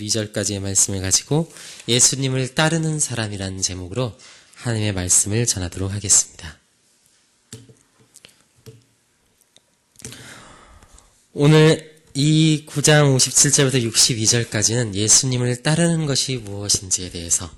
2절까지의 말씀을 가지고 예수님을 따르는 사람이라는 제목으로 하나님의 말씀을 전하도록 하겠습니다. 오늘 이 9장 57절부터 62절까지는 예수님을 따르는 것이 무엇인지에 대해서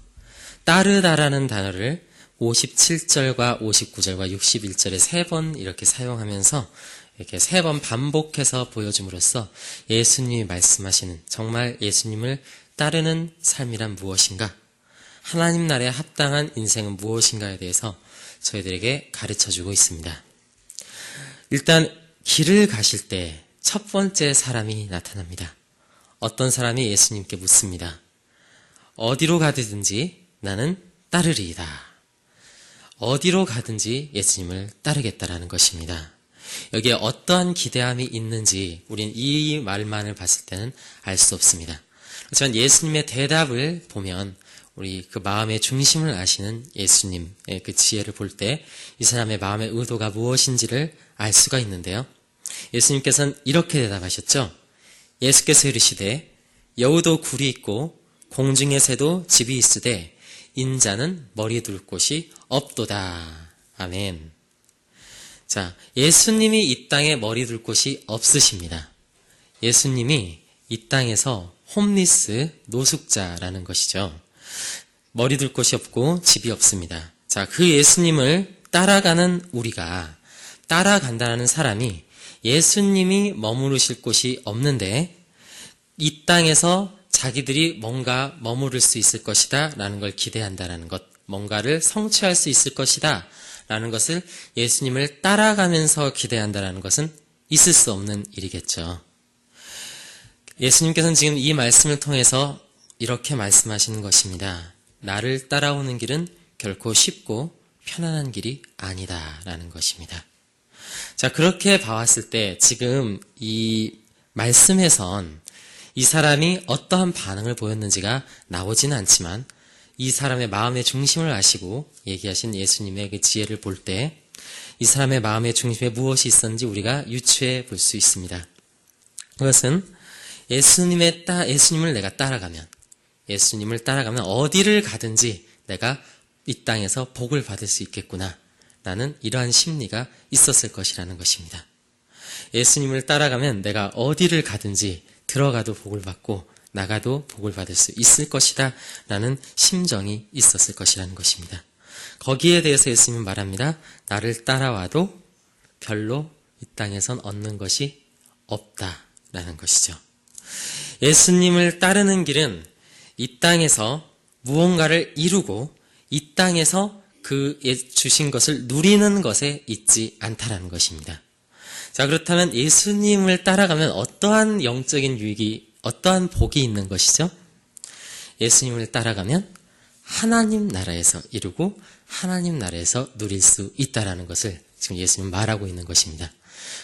따르다라는 단어를 57절과 59절과 61절에 3번 이렇게 사용하면서 이렇게 3번 반복해서 보여줌으로써 예수님이 말씀하시는 정말 예수님을 따르는 삶이란 무엇인가, 하나님 나라에 합당한 인생은 무엇인가에 대해서 저희들에게 가르쳐주고 있습니다. 일단 길을 가실 때 첫 번째 사람이 나타납니다. 어떤 사람이 예수님께 묻습니다. 어디로 가든지 나는 따르리이다. 어디로 가든지 예수님을 따르겠다라는 것입니다. 여기에 어떠한 기대함이 있는지 우린 이 말만을 봤을 때는 알 수 없습니다. 하지만 예수님의 대답을 보면 우리 그 마음의 중심을 아시는 예수님의 그 지혜를 볼 때 이 사람의 마음의 의도가 무엇인지를 알 수가 있는데요. 예수님께서는 이렇게 대답하셨죠. 예수께서 이르시되 여우도 굴이 있고 공중의 새도 집이 있으되 인자는 머리 둘 곳이 없도다. 아멘. 자, 예수님이 이 땅에 머리 둘 곳이 없으십니다. 예수님이 이 땅에서 홈리스, 노숙자라는 것이죠. 머리 둘 곳이 없고 집이 없습니다. 자, 그 예수님을 따라가는 우리가, 따라간다는 사람이 예수님이 머무르실 곳이 없는데 이 땅에서 자기들이 뭔가 머무를 수 있을 것이다 라는 걸 기대한다라는 것, 뭔가를 성취할 수 있을 것이다 라는 것을 예수님을 따라가면서 기대한다라는 것은 있을 수 없는 일이겠죠. 예수님께서는 지금 이 말씀을 통해서 이렇게 말씀하시는 것입니다. 나를 따라오는 길은 결코 쉽고 편안한 길이 아니다 라는 것입니다. 자, 그렇게 봐왔을 때 지금 이 말씀에선 이 사람이 어떠한 반응을 보였는지가 나오지는 않지만 이 사람의 마음의 중심을 아시고 얘기하신 예수님의 그 지혜를 볼 때 이 사람의 마음의 중심에 무엇이 있었는지 우리가 유추해 볼 수 있습니다. 그것은 예수님을 내가 따라가면, 예수님을 따라가면 어디를 가든지 내가 이 땅에서 복을 받을 수 있겠구나 라는 이러한 심리가 있었을 것이라는 것입니다. 예수님을 따라가면 내가 어디를 가든지 들어가도 복을 받고 나가도 복을 받을 수 있을 것이다 라는 심정이 있었을 것이라는 것입니다. 거기에 대해서 예수님은 말합니다. 나를 따라와도 별로 이 땅에선 얻는 것이 없다라는 것이죠. 예수님을 따르는 길은 이 땅에서 무언가를 이루고 이 땅에서 그 주신 것을 누리는 것에 있지 않다라는 것입니다. 자, 그렇다면 예수님을 따라가면 어떠한 영적인 유익이, 어떠한 복이 있는 것이죠? 예수님을 따라가면 하나님 나라에서 이루고 하나님 나라에서 누릴 수 있다라는 것을 지금 예수님은 말하고 있는 것입니다.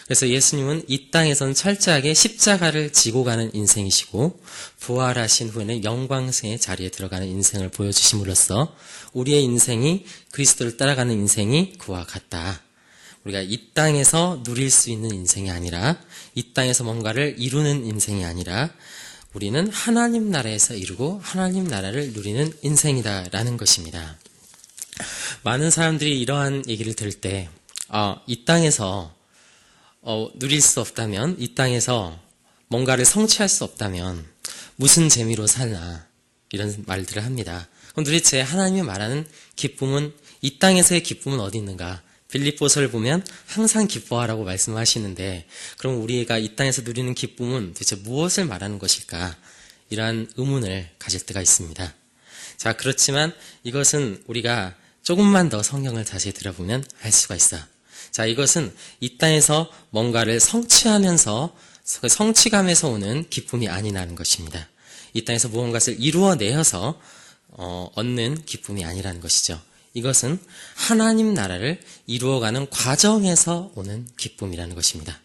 그래서 예수님은 이 땅에선 철저하게 십자가를 지고 가는 인생이시고 부활하신 후에는 영광의 자리에 들어가는 인생을 보여주심으로써 우리의 인생이 그리스도를 따라가는 인생이 그와 같다. 우리가 이 땅에서 누릴 수 있는 인생이 아니라 이 땅에서 뭔가를 이루는 인생이 아니라 우리는 하나님 나라에서 이루고 하나님 나라를 누리는 인생이다라는 것입니다. 많은 사람들이 이러한 얘기를 들을 때 이 땅에서 누릴 수 없다면, 이 땅에서 뭔가를 성취할 수 없다면 무슨 재미로 살나 이런 말들을 합니다. 그럼 도대체 하나님이 말하는 기쁨은, 이 땅에서의 기쁨은 어디 있는가? 빌립보서를 보면 항상 기뻐하라고 말씀하시는데 그럼 우리가 이 땅에서 누리는 기쁨은 도대체 무엇을 말하는 것일까? 이러한 의문을 가질 때가 있습니다. 자, 그렇지만 이것은 우리가 조금만 더 성경을 자세히 들어보면 알 수가 있어요. 자, 이것은 이 땅에서 뭔가를 성취하면서 그 성취감에서 오는 기쁨이 아니라는 것입니다. 이 땅에서 무언가를 이루어내어서 얻는 기쁨이 아니라는 것이죠. 이것은 하나님 나라를 이루어가는 과정에서 오는 기쁨이라는 것입니다.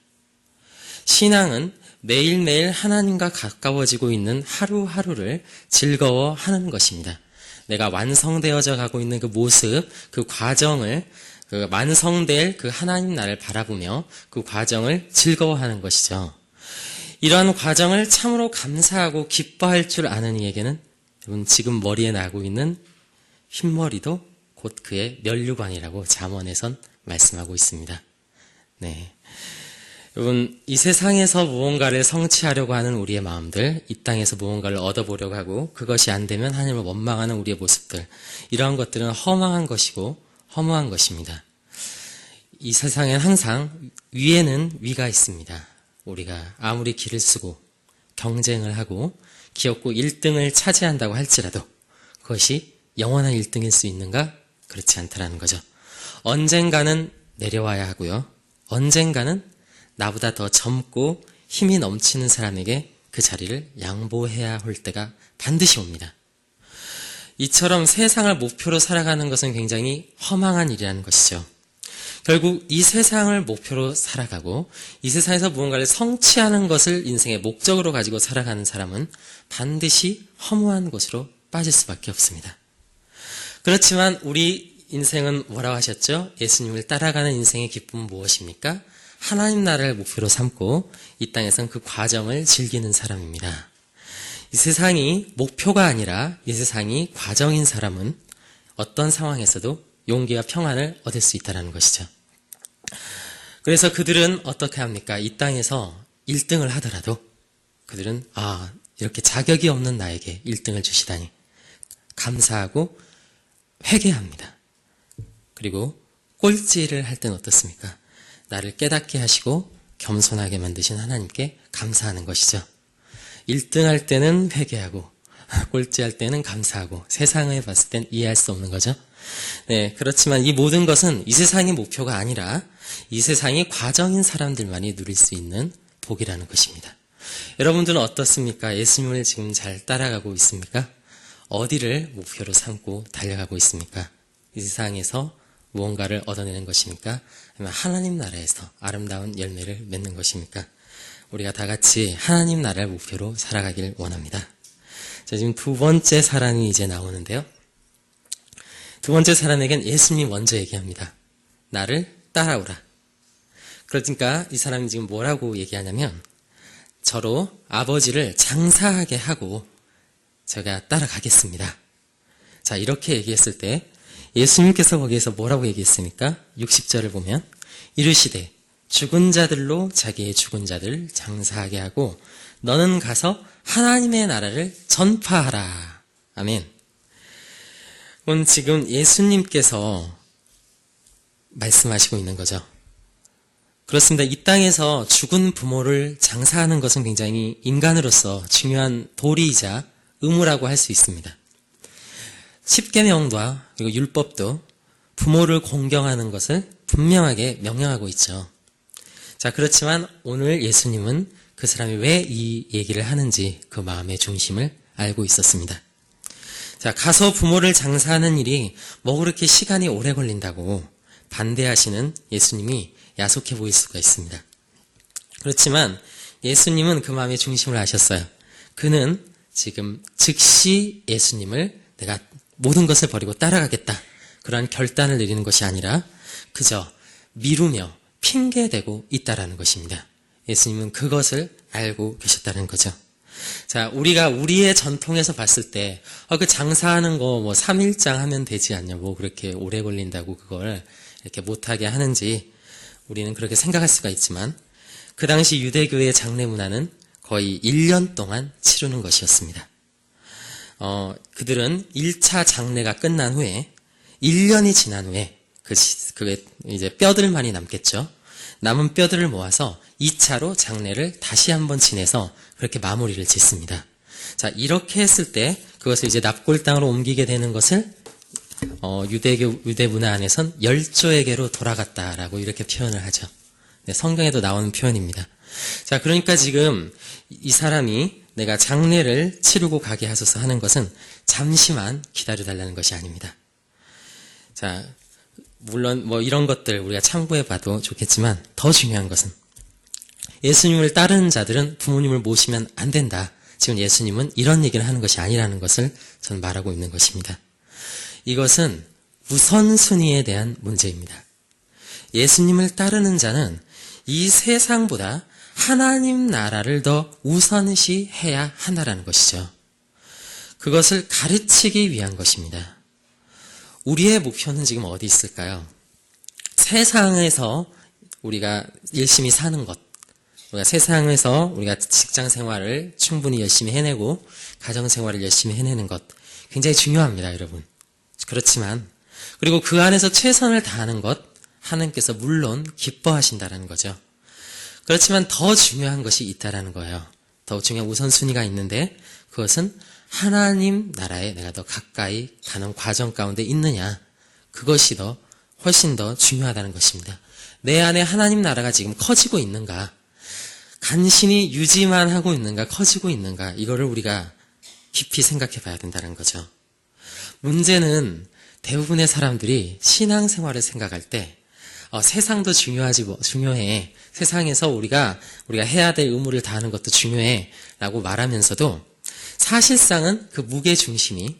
신앙은 매일매일 하나님과 가까워지고 있는 하루하루를 즐거워하는 것입니다. 내가 완성되어져 가고 있는 그 모습, 그 과정을, 그 완성될 그 하나님 나라를 바라보며 그 과정을 즐거워하는 것이죠. 이러한 과정을 참으로 감사하고 기뻐할 줄 아는 이에게는 여러분 지금 머리에 나고 있는 흰머리도 곧 그의 면류관이라고 잠언에선 말씀하고 있습니다. 네. 여러분, 이 세상에서 무언가를 성취하려고 하는 우리의 마음들, 이 땅에서 무언가를 얻어보려고 하고 그것이 안 되면 하나님을 원망하는 우리의 모습들, 이러한 것들은 허망한 것이고 허무한 것입니다. 이 세상엔 항상 위에는 위가 있습니다. 우리가 아무리 길을 쓰고 경쟁을 하고 기업고 1등을 차지한다고 할지라도 그것이 영원한 1등일 수 있는가? 그렇지 않다라는 거죠. 언젠가는 내려와야 하고요. 언젠가는 나보다 더 젊고 힘이 넘치는 사람에게 그 자리를 양보해야 할 때가 반드시 옵니다. 이처럼 세상을 목표로 살아가는 것은 굉장히 허망한 일이라는 것이죠. 결국 이 세상을 목표로 살아가고 이 세상에서 무언가를 성취하는 것을 인생의 목적으로 가지고 살아가는 사람은 반드시 허무한 곳으로 빠질 수밖에 없습니다. 그렇지만 우리 인생은 뭐라고 하셨죠? 예수님을 따라가는 인생의 기쁨은 무엇입니까? 하나님 나라를 목표로 삼고 이 땅에선 그 과정을 즐기는 사람입니다. 이 세상이 목표가 아니라 이 세상이 과정인 사람은 어떤 상황에서도 용기와 평안을 얻을 수 있다는 것이죠. 그래서 그들은 어떻게 합니까? 이 땅에서 1등을 하더라도 그들은 이렇게 자격이 없는 나에게 1등을 주시다니 감사하고 회개합니다. 그리고 꼴찌를 할 때는 어떻습니까? 나를 깨닫게 하시고 겸손하게 만드신 하나님께 감사하는 것이죠. 1등 할 때는 회개하고 꼴찌 할 때는 감사하고 세상에 봤을 땐 이해할 수 없는 거죠. 네, 그렇지만 이 모든 것은 이 세상의 목표가 아니라 이 세상이 과정인 사람들만이 누릴 수 있는 복이라는 것입니다. 여러분들은 어떻습니까? 예수님을 지금 잘 따라가고 있습니까? 어디를 목표로 삼고 달려가고 있습니까? 이 세상에서 무언가를 얻어내는 것입니까? 아니면 하나님 나라에서 아름다운 열매를 맺는 것입니까? 우리가 다 같이 하나님 나라를 목표로 살아가길 원합니다. 자, 지금 두 번째 사람이 이제 나오는데요. 두 번째 사람에겐 예수님이 먼저 얘기합니다. 나를 따라오라. 그러니까 이 사람이 지금 뭐라고 얘기하냐면 저로 아버지를 장사하게 하고 제가 따라가겠습니다. 자, 이렇게 얘기했을 때 예수님께서 거기에서 뭐라고 얘기했습니까? 60절을 보면 이르시되 죽은 자들로 자기의 죽은 자들 장사하게 하고 너는 가서 하나님의 나라를 전파하라. 아멘. 그건 지금 예수님께서 말씀하시고 있는 거죠. 그렇습니다. 이 땅에서 죽은 부모를 장사하는 것은 굉장히 인간으로서 중요한 도리이자 의무라고 할 수 있습니다. 십계명과 그리고 율법도 부모를 공경하는 것을 분명하게 명령하고 있죠. 자, 그렇지만 오늘 예수님은 그 사람이 왜 이 얘기를 하는지 그 마음의 중심을 알고 있었습니다. 자, 가서 부모를 장사하는 일이 뭐 그렇게 시간이 오래 걸린다고 반대하시는 예수님이 야속해 보일 수가 있습니다. 그렇지만 예수님은 그 마음의 중심을 아셨어요. 그는 지금 즉시 예수님을 내가 모든 것을 버리고 따라가겠다. 그러한 결단을 내리는 것이 아니라 그저 미루며 핑계대고 있다라는 것입니다. 예수님은 그것을 알고 계셨다는 거죠. 자, 우리가 우리의 전통에서 봤을 때 그 장사하는 거 뭐 3일장 하면 되지 않냐, 뭐 그렇게 오래 걸린다고 그걸 이렇게 못하게 하는지 우리는 그렇게 생각할 수가 있지만 그 당시 유대교의 장례 문화는 거의 1년 동안 치르는 것이었습니다. 그들은 1차 장례가 끝난 후에 1년이 지난 후에 그게 이제 뼈들만이 남겠죠. 남은 뼈들을 모아서 2차로 장례를 다시 한번 지내서 그렇게 마무리를 짓습니다. 자, 이렇게 했을 때 그것을 이제 납골 땅으로 옮기게 되는 것을 유대 문화 안에선 열조에게로 돌아갔다라고 이렇게 표현을 하죠. 네, 성경에도 나오는 표현입니다. 자, 그러니까 지금 이 사람이 내가 장례를 치르고 가게 하소서 하는 것은 잠시만 기다려달라는 것이 아닙니다. 자, 물론 뭐 이런 것들 우리가 참고해봐도 좋겠지만 더 중요한 것은 예수님을 따르는 자들은 부모님을 모시면 안 된다. 지금 예수님은 이런 얘기를 하는 것이 아니라는 것을 저는 말하고 있는 것입니다. 이것은 우선순위에 대한 문제입니다. 예수님을 따르는 자는 이 세상보다 하나님 나라를 더 우선시해야 한다라는 것이죠. 그것을 가르치기 위한 것입니다. 우리의 목표는 지금 어디 있을까요? 세상에서 우리가 열심히 사는 것, 우리가 세상에서 우리가 직장 생활을 충분히 열심히 해내고 가정 생활을 열심히 해내는 것 굉장히 중요합니다, 여러분. 그렇지만 그리고 그 안에서 최선을 다하는 것 하나님께서 물론 기뻐하신다라는 거죠. 그렇지만 더 중요한 것이 있다라는 거예요. 더 중요한 우선순위가 있는데 그것은 하나님 나라에 내가 더 가까이 가는 과정 가운데 있느냐, 그것이 훨씬 더 중요하다는 것입니다. 내 안에 하나님 나라가 지금 커지고 있는가, 간신히 유지만 하고 있는가, 커지고 있는가, 이거를 우리가 깊이 생각해 봐야 된다는 거죠. 문제는 대부분의 사람들이 신앙생활을 생각할 때 세상도 중요해. 세상에서 우리가 해야 될 의무를 다하는 것도 중요해 라고 말하면서도 사실상은 그 무게중심이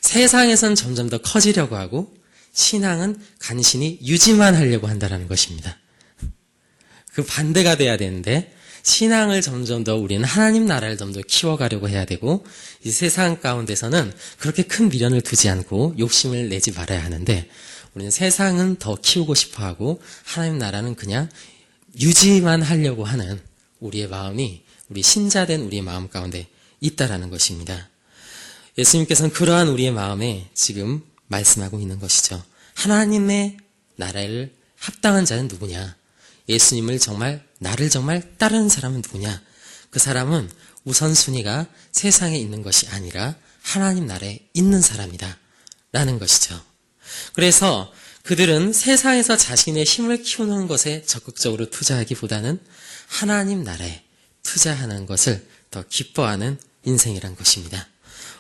세상에선 점점 더 커지려고 하고 신앙은 간신히 유지만 하려고 한다는 것입니다. 그 반대가 돼야 되는데 신앙을 점점 더 우리는 하나님 나라를 점점 더 키워가려고 해야 되고 이 세상 가운데서는 그렇게 큰 미련을 두지 않고 욕심을 내지 말아야 하는데 우리는 세상은 더 키우고 싶어하고 하나님 나라는 그냥 유지만 하려고 하는 우리의 마음이 우리 신자된 우리의 마음 가운데 있다라는 것입니다. 예수님께서는 그러한 우리의 마음에 지금 말씀하고 있는 것이죠. 하나님의 나라를 합당한 자는 누구냐? 예수님을 나를 정말 따르는 사람은 누구냐? 그 사람은 우선순위가 세상에 있는 것이 아니라 하나님 나라에 있는 사람이다 라는 것이죠. 그래서 그들은 세상에서 자신의 힘을 키우는 것에 적극적으로 투자하기보다는 하나님 나라에 투자하는 것을 더 기뻐하는 인생이란 것입니다.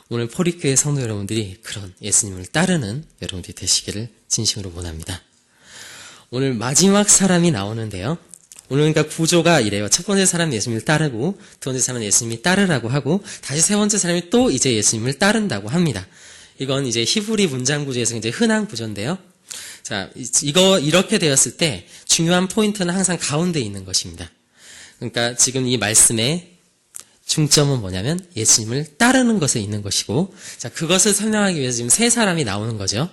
오늘 포리교회 성도 여러분들이 그런 예수님을 따르는 여러분들이 되시기를 진심으로 원합니다. 오늘 마지막 사람이 나오는데요. 오늘 그러니까 구조가 이래요. 첫 번째 사람은 예수님을 따르고 두 번째 사람은 예수님이 따르라고 하고 다시 세 번째 사람이 또 이제 예수님을 따른다고 합니다. 이건 이제 히브리 문장 구조에서 이제 흔한 구조인데요. 자, 이렇게 되었을 때 중요한 포인트는 항상 가운데 있는 것입니다. 그러니까 지금 이 말씀의 중점은 뭐냐면 예수님을 따르는 것에 있는 것이고, 자, 그것을 설명하기 위해서 지금 세 사람이 나오는 거죠.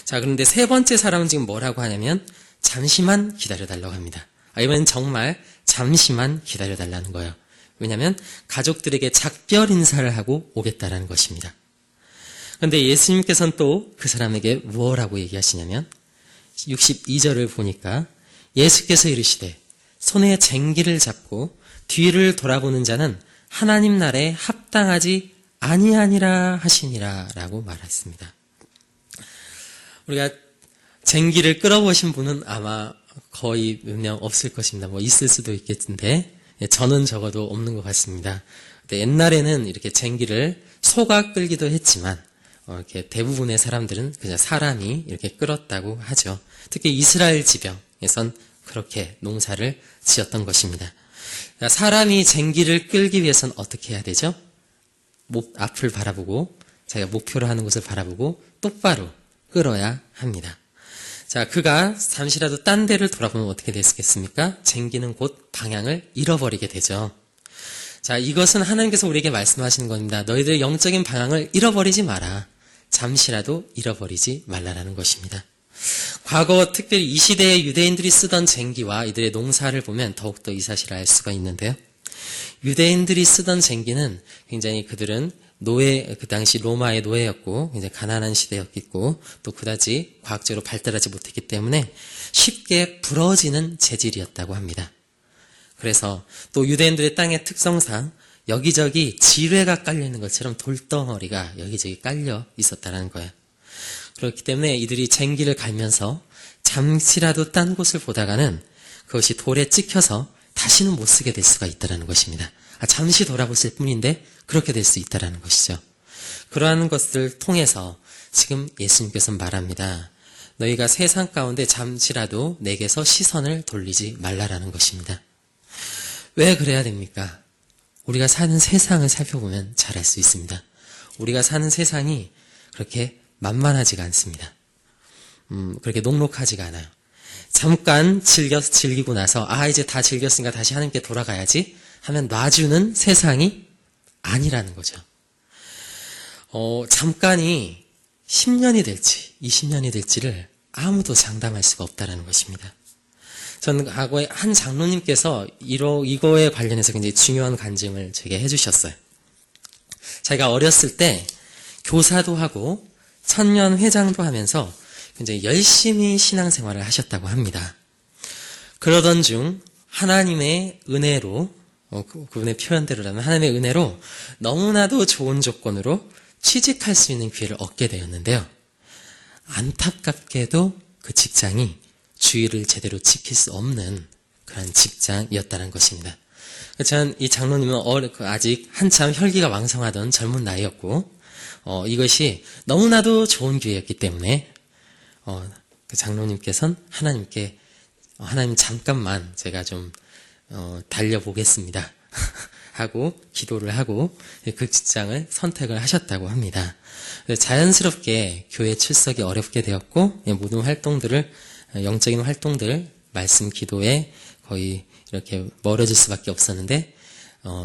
자, 그런데 세 번째 사람은 지금 뭐라고 하냐면 잠시만 기다려달라고 합니다. 이번엔 정말 잠시만 기다려달라는 거예요. 왜냐하면 가족들에게 작별 인사를 하고 오겠다라는 것입니다. 그런데 예수님께서는 또 그 사람에게 무엇라고 얘기하시냐면 62절을 보니까 예수께서 이르시되 손에 쟁기를 잡고 뒤를 돌아보는 자는 하나님 나라에 합당하지 아니하니라 하시니라 라고 말했습니다. 우리가 쟁기를 끌어보신 분은 아마 거의 몇 명 없을 것입니다. 뭐 있을 수도 있겠는데 저는 적어도 없는 것 같습니다. 근데 옛날에는 이렇게 쟁기를 소가 끌기도 했지만 이렇게 대부분의 사람들은 그냥 사람이 이렇게 끌었다고 하죠. 특히 이스라엘 지병에선 그렇게 농사를 지었던 것입니다. 사람이 쟁기를 끌기 위해서는 어떻게 해야 되죠? 앞을 바라보고 자기가 목표로 하는 곳을 바라보고 똑바로 끌어야 합니다. 자, 그가 잠시라도 딴 데를 돌아보면 어떻게 됐겠습니까? 쟁기는 곧 방향을 잃어버리게 되죠. 자, 이것은 하나님께서 우리에게 말씀하시는 겁니다. 너희들의 영적인 방향을 잃어버리지 마라. 잠시라도 잃어버리지 말라라는 것입니다. 과거 특별히 이 시대의 유대인들이 쓰던 쟁기와 이들의 농사를 보면 더욱더 이 사실을 알 수가 있는데요. 유대인들이 쓰던 쟁기는 굉장히 그들은 그 당시 로마의 노예였고, 이제 가난한 시대였고, 또 그다지 과학적으로 발달하지 못했기 때문에 쉽게 부러지는 재질이었다고 합니다. 그래서 또 유대인들의 땅의 특성상 여기저기 지뢰가 깔려있는 것처럼 돌덩어리가 여기저기 깔려 있었다는 거예요. 그렇기 때문에 이들이 쟁기를 갈면서 잠시라도 딴 곳을 보다가는 그것이 돌에 찍혀서 다시는 못 쓰게 될 수가 있다는 것입니다. 잠시 돌아봤을 뿐인데 그렇게 될 수 있다는 것이죠. 그러한 것들을 통해서 지금 예수님께서 말합니다. 너희가 세상 가운데 잠시라도 내게서 시선을 돌리지 말라라는 것입니다. 왜 그래야 됩니까? 우리가 사는 세상을 살펴보면 잘 알 수 있습니다. 우리가 사는 세상이 그렇게 만만하지가 않습니다. 그렇게 녹록하지가 않아요. 잠깐 즐기고 나서 이제 다 즐겼으니까 다시 하나님께 돌아가야지 하면 놔주는 세상이 아니라는 거죠. 잠깐이 10년이 될지 20년이 될지를 아무도 장담할 수가 없다는 것입니다. 저는 과거에 한 장로님께서 이거에 관련해서 굉장히 중요한 간증을 제게 해주셨어요. 자기가 어렸을 때 교사도 하고 천년 회장도 하면서 굉장히 열심히 신앙생활을 하셨다고 합니다. 그러던 중 하나님의 은혜로, 그분의 표현대로라면 하나님의 은혜로 너무나도 좋은 조건으로 취직할 수 있는 기회를 얻게 되었는데요. 안타깝게도 그 직장이 주의를 제대로 지킬 수 없는 그런 직장이었다는 것입니다. 저는 이 장로님은 아직 한참 혈기가 왕성하던 젊은 나이였고, 이것이 너무나도 좋은 기회였기 때문에, 그 장로님께서는 하나님 잠깐만 제가 좀, 달려보겠습니다. 하고, 기도를 하고, 그 직장을 선택을 하셨다고 합니다. 자연스럽게 교회 출석이 어렵게 되었고, 모든 활동들을, 영적인 활동들, 말씀 기도에 거의 이렇게 멀어질 수밖에 없었는데,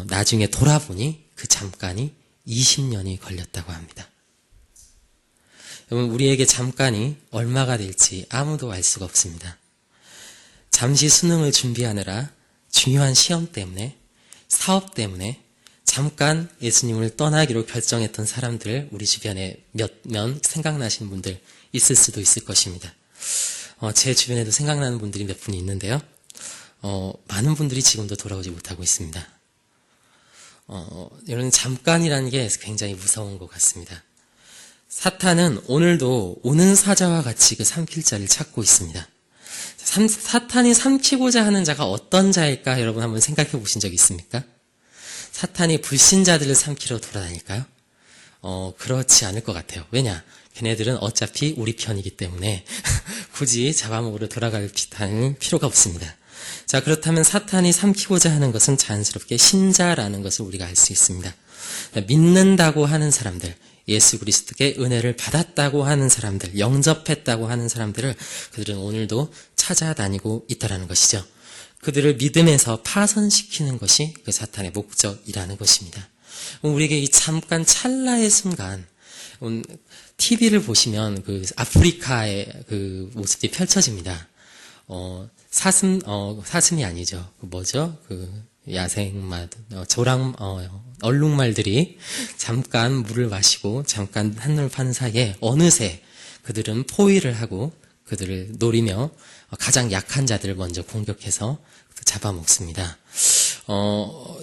나중에 돌아보니 그 잠깐이 20년이 걸렸다고 합니다. 여러분, 우리에게 잠깐이 얼마가 될지 아무도 알 수가 없습니다. 잠시 수능을 준비하느라 중요한 시험 때문에, 사업 때문에 잠깐 예수님을 떠나기로 결정했던 사람들, 우리 주변에 몇몇 생각나시는 분들 있을 수도 있을 것입니다. 제 주변에도 생각나는 분들이 몇 분이 있는데요. 많은 분들이 지금도 돌아오지 못하고 있습니다. 여러분, 잠깐이라는 게 굉장히 무서운 것 같습니다. 사탄은 오늘도 오는 사자와 같이 그 삼킬 자를 찾고 있습니다. 사탄이 삼키고자 하는 자가 어떤 자일까 여러분 한번 생각해 보신 적 있습니까? 사탄이 불신자들을 삼키러 돌아다닐까요? 그렇지 않을 것 같아요. 왜냐? 걔네들은 어차피 우리 편이기 때문에 굳이 잡아먹으러 돌아갈 필요가 없습니다. 자, 그렇다면 사탄이 삼키고자 하는 것은 자연스럽게 신자라는 것을 우리가 알 수 있습니다. 믿는다고 하는 사람들, 예수 그리스도께 은혜를 받았다고 하는 사람들, 영접했다고 하는 사람들을 그들은 오늘도 찾아다니고 있다는 것이죠. 그들을 믿음에서 파선시키는 것이 그 사탄의 목적이라는 것입니다. 우리에게 이 잠깐 찰나의 순간, TV를 보시면 그 아프리카의 그 모습이 펼쳐집니다. 사슴이 아니죠. 야생마, 얼룩말들이 잠깐 물을 마시고 잠깐 한눈을 파는 사이에 어느새 그들은 포위를 하고 그들을 노리며 가장 약한 자들을 먼저 공격해서 잡아먹습니다.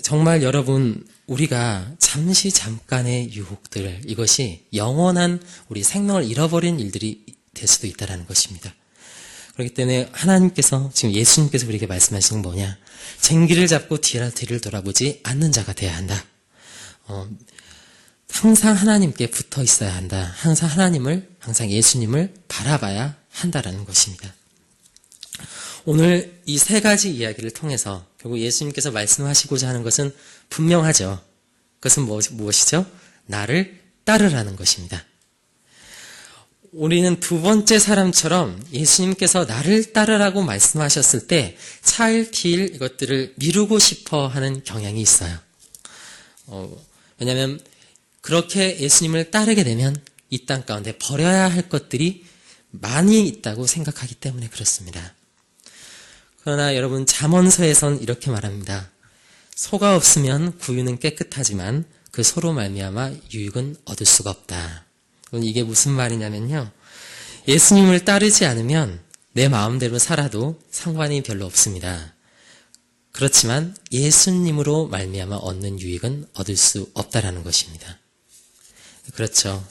정말 여러분, 우리가 잠깐의 유혹들, 이것이 영원한 우리 생명을 잃어버린 일들이 될 수도 있다는 것입니다. 그렇기 때문에 하나님께서, 지금 예수님께서 우리에게 말씀하시는 건 뭐냐? 쟁기를 잡고 뒤를 돌아보지 않는 자가 되어야 한다. 항상 하나님께 붙어 있어야 한다. 항상 예수님을 바라봐야 한다라는 것입니다. 오늘 이 세 가지 이야기를 통해서 결국 예수님께서 말씀하시고자 하는 것은 분명하죠. 그것은 무엇이죠? 나를 따르라는 것입니다. 우리는 두 번째 사람처럼 예수님께서 나를 따르라고 말씀하셨을 때 차일 피일 이것들을 미루고 싶어 하는 경향이 있어요. 왜냐하면 그렇게 예수님을 따르게 되면 이 땅 가운데 버려야 할 것들이 많이 있다고 생각하기 때문에 그렇습니다. 그러나 여러분, 잠언서에선 이렇게 말합니다. 소가 없으면 구유는 깨끗하지만 그 소로 말미암아 유익은 얻을 수가 없다. 이게 무슨 말이냐면요, 예수님을 따르지 않으면 내 마음대로 살아도 상관이 별로 없습니다. 그렇지만 예수님으로 말미암아 얻는 유익은 얻을 수 없다라는 것입니다. 그렇죠.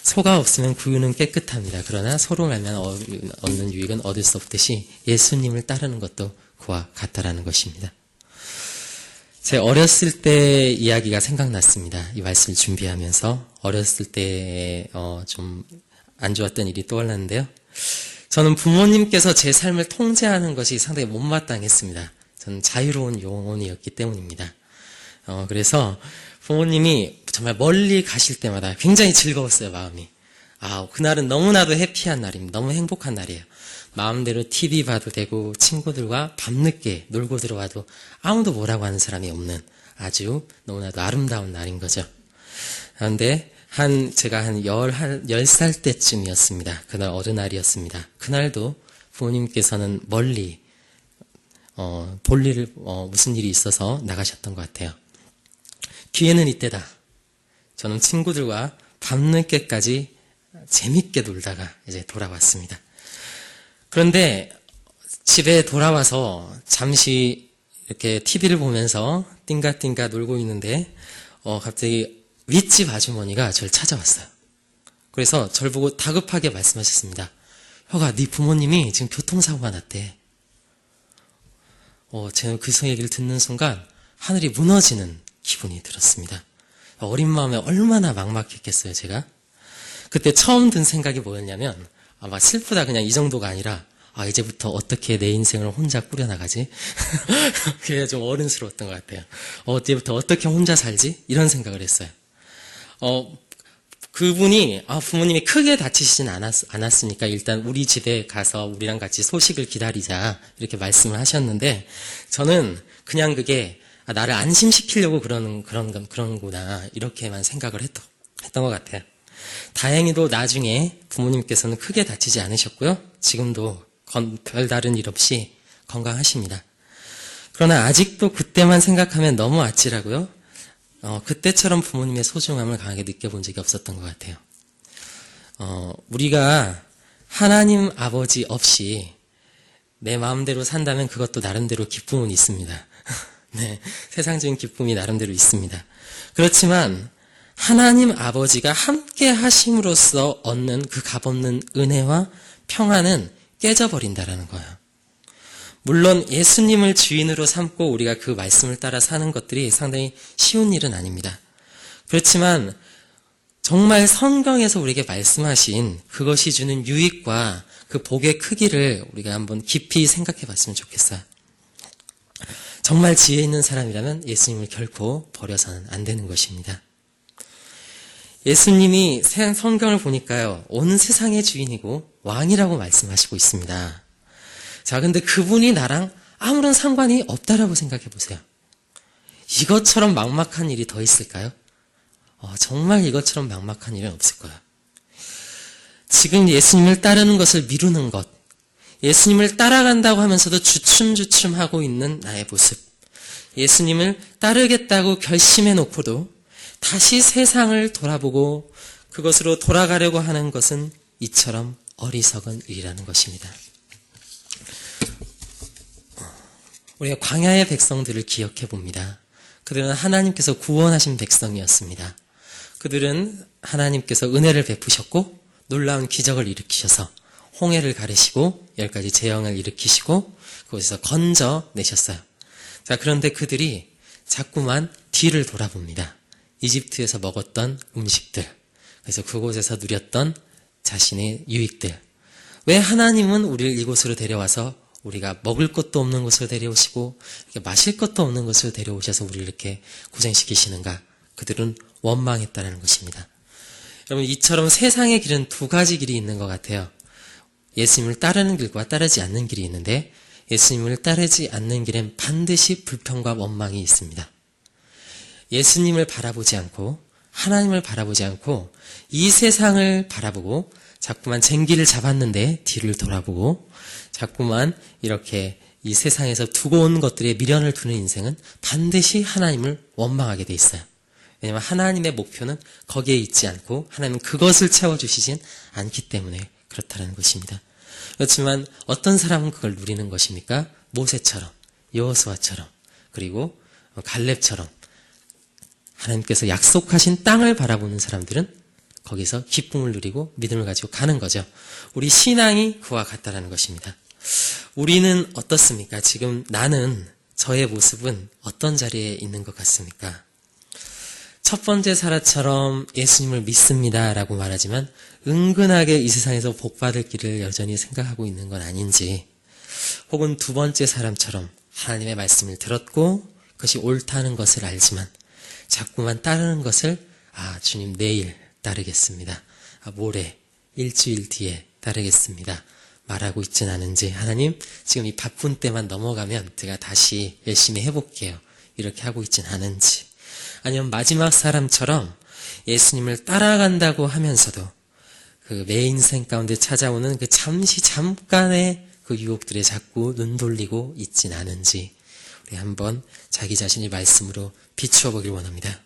소가 없으면 구유는 깨끗합니다. 그러나 소로 말미암아 얻는 유익은 얻을 수 없듯이 예수님을 따르는 것도 그와 같다라는 것입니다. 제 어렸을 때 이야기가 생각났습니다. 이 말씀을 준비하면서 어렸을 때 좀 안 좋았던 일이 떠올랐는데요. 저는 부모님께서 제 삶을 통제하는 것이 상당히 못마땅했습니다. 저는 자유로운 영혼이었기 때문입니다. 그래서 부모님이 정말 멀리 가실 때마다 굉장히 즐거웠어요, 마음이. 그날은 너무나도 해피한 날입니다. 너무 행복한 날이에요. 마음대로 TV 봐도 되고 친구들과 밤늦게 놀고 들어와도 아무도 뭐라고 하는 사람이 없는 아주 너무나도 아름다운 날인 거죠. 그런데 제가 한 10살 때쯤이었습니다. 그날 어른날이었습니다. 그날도 부모님께서는 멀리 볼 일을 무슨 일이 있어서 나가셨던 것 같아요. 기회는 이때다. 저는 친구들과 밤늦게까지 재밌게 놀다가 이제 돌아왔습니다. 그런데 집에 돌아와서 잠시 이렇게 TV를 보면서 띵가띵가 놀고 있는데 갑자기 윗집 아주머니가 저를 찾아왔어요. 그래서 저를 보고 다급하게 말씀하셨습니다. 혁아, 네 부모님이 지금 교통사고가 났대. 제가 그 얘기를 듣는 순간 하늘이 무너지는 기분이 들었습니다. 어린 마음에 얼마나 막막했겠어요, 제가. 그때 처음 든 생각이 뭐였냐면 막 슬프다 그냥 이 정도가 아니라 이제부터 어떻게 내 인생을 혼자 꾸려나가지? 그게 좀 어른스러웠던 것 같아요. 이제부터 어떻게 혼자 살지? 이런 생각을 했어요. 그분이 부모님이 크게 다치시진 않았으니까 일단 우리 집에 가서 우리랑 같이 소식을 기다리자 이렇게 말씀을 하셨는데 저는 그냥 그게 나를 안심시키려고 그런구나 이렇게만 생각을 했던 것 같아요. 다행히도 나중에 부모님께서는 크게 다치지 않으셨고요. 지금도 별다른 일 없이 건강하십니다. 그러나 아직도 그때만 생각하면 너무 아찔하고요. 그때처럼 부모님의 소중함을 강하게 느껴본 적이 없었던 것 같아요. 우리가 하나님 아버지 없이 내 마음대로 산다면 그것도 나름대로 기쁨은 있습니다. 네, 세상적인 기쁨이 나름대로 있습니다. 그렇지만 하나님 아버지가 함께 하심으로써 얻는 그 값없는 은혜와 평안은 깨져버린다라는 거예요. 물론 예수님을 주인으로 삼고 우리가 그 말씀을 따라 사는 것들이 상당히 쉬운 일은 아닙니다. 그렇지만 정말 성경에서 우리에게 말씀하신 그것이 주는 유익과 그 복의 크기를 우리가 한번 깊이 생각해 봤으면 좋겠어요. 정말 지혜 있는 사람이라면 예수님을 결코 버려서는 안 되는 것입니다. 예수님이 성경을 보니까요, 온 세상의 주인이고 왕이라고 말씀하시고 있습니다. 자, 근데 그분이 나랑 아무런 상관이 없다라고 생각해 보세요. 이것처럼 막막한 일이 더 있을까요? 정말 이것처럼 막막한 일은 없을 거예요. 지금 예수님을 따르는 것을 미루는 것, 예수님을 따라간다고 하면서도 주춤주춤하고 있는 나의 모습, 예수님을 따르겠다고 결심해 놓고도 다시 세상을 돌아보고 그것으로 돌아가려고 하는 것은 이처럼 어리석은 일이라는 것입니다. 우리가 광야의 백성들을 기억해 봅니다. 그들은 하나님께서 구원하신 백성이었습니다. 그들은 하나님께서 은혜를 베푸셨고 놀라운 기적을 일으키셔서 홍해를 가르시고 10가지 재앙을 일으키시고 그곳에서 건져내셨어요. 자, 그런데 그들이 자꾸만 뒤를 돌아봅니다. 이집트에서 먹었던 음식들, 그래서 그곳에서 누렸던 자신의 유익들. 왜 하나님은 우리를 이곳으로 데려와서 우리가 먹을 것도 없는 곳으로 데려오시고 이렇게 마실 것도 없는 곳으로 데려오셔서 우리를 이렇게 고생시키시는가? 그들은 원망했다는 것입니다. 여러분, 이처럼 세상의 길은 두 가지 길이 있는 것 같아요. 예수님을 따르는 길과 따르지 않는 길이 있는데 예수님을 따르지 않는 길엔 반드시 불평과 원망이 있습니다. 예수님을 바라보지 않고 하나님을 바라보지 않고 이 세상을 바라보고 자꾸만 쟁기를 잡았는데 뒤를 돌아보고 자꾸만 이렇게 이 세상에서 두고 온 것들에 미련을 두는 인생은 반드시 하나님을 원망하게 돼 있어요. 왜냐하면 하나님의 목표는 거기에 있지 않고 하나님은 그것을 채워주시진 않기 때문에 그렇다는 것입니다. 그렇지만 어떤 사람은 그걸 누리는 것입니까? 모세처럼, 여호수아처럼, 그리고 갈렙처럼 하나님께서 약속하신 땅을 바라보는 사람들은 거기서 기쁨을 누리고 믿음을 가지고 가는 거죠. 우리 신앙이 그와 같다라는 것입니다. 우리는 어떻습니까? 지금 나는, 저의 모습은 어떤 자리에 있는 것 같습니까? 첫 번째 사라처럼 예수님을 믿습니다라고 말하지만 은근하게 이 세상에서 복받을 길을 여전히 생각하고 있는 건 아닌지, 혹은 두 번째 사람처럼 하나님의 말씀을 들었고 그것이 옳다는 것을 알지만 자꾸만 따르는 것을 주님 내일 따르겠습니다. 모레 일주일 뒤에 따르겠습니다. 말하고 있진 않은지, 하나님 지금 이 바쁜 때만 넘어가면 제가 다시 열심히 해볼게요. 이렇게 하고 있진 않은지, 아니면 마지막 사람처럼 예수님을 따라간다고 하면서도 그 내 인생 가운데 찾아오는 그 잠깐의 그 유혹들에 자꾸 눈 돌리고 있진 않은지, 우리 한번 자기 자신의 말씀으로 비추어 보길 원합니다.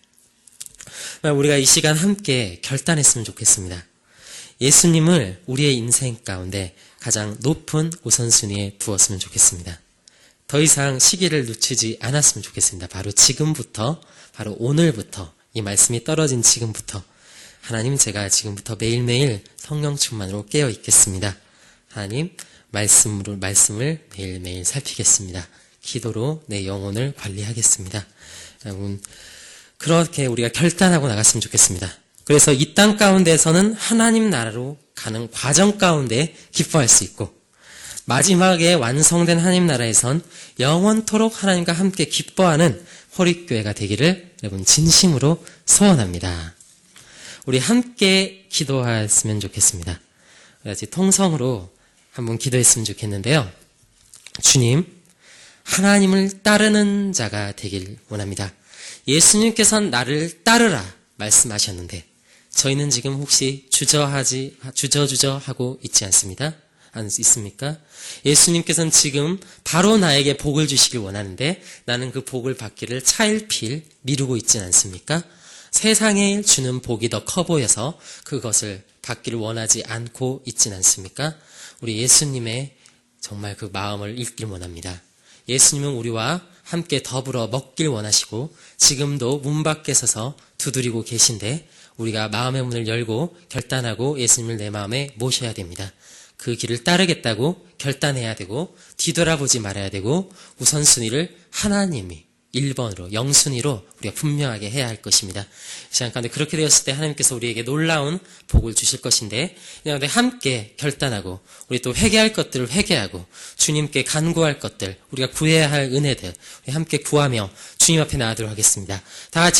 우리가 이 시간 함께 결단했으면 좋겠습니다. 예수님을 우리의 인생 가운데 가장 높은 우선순위에 두었으면 좋겠습니다. 더 이상 시기를 늦추지 않았으면 좋겠습니다. 바로 지금부터, 바로 오늘부터, 이 말씀이 떨어진 지금부터, 하나님, 제가 지금부터 매일매일 성령 충만으로 깨어 있겠습니다. 하나님, 말씀을 매일매일 살피겠습니다. 기도로 내 영혼을 관리하겠습니다. 여러분, 그렇게 우리가 결단하고 나갔으면 좋겠습니다. 그래서 이 땅 가운데서는 하나님 나라로 가는 과정 가운데 기뻐할 수 있고, 마지막에 완성된 하나님 나라에선 영원토록 하나님과 함께 기뻐하는 호립교회가 되기를 여러분 진심으로 소원합니다. 우리 함께 기도했으면 좋겠습니다. 같이 통성으로 한번 기도했으면 좋겠는데요. 주님, 하나님을 따르는 자가 되길 원합니다. 예수님께서는 나를 따르라 말씀하셨는데 저희는 지금 혹시 주저주저 하고 있지 않습니까? 예수님께서는 지금 바로 나에게 복을 주시길 원하는데 나는 그 복을 받기를 차일피일 미루고 있지 않습니까? 세상에 주는 복이 더 커 보여서 그것을 받기를 원하지 않고 있진 않습니까? 우리 예수님의 정말 그 마음을 읽길 원합니다. 예수님은 우리와 함께 더불어 먹길 원하시고 지금도 문 밖에 서서 두드리고 계신데 우리가 마음의 문을 열고 결단하고 예수님을 내 마음에 모셔야 됩니다. 그 길을 따르겠다고 결단해야 되고 뒤돌아보지 말아야 되고 우선순위를 하나님이 1번으로 영순위로 우리가 분명하게 해야 할 것입니다. 시간 가운데 그렇게 되었을 때 하나님께서 우리에게 놀라운 복을 주실 것인데 그냥 함께 결단하고 우리 또 회개할 것들을 회개하고 주님께 간구할 것들 우리가 구해야 할 은혜들 우리 함께 구하며 주님 앞에 나아가도록 하겠습니다. 다 같이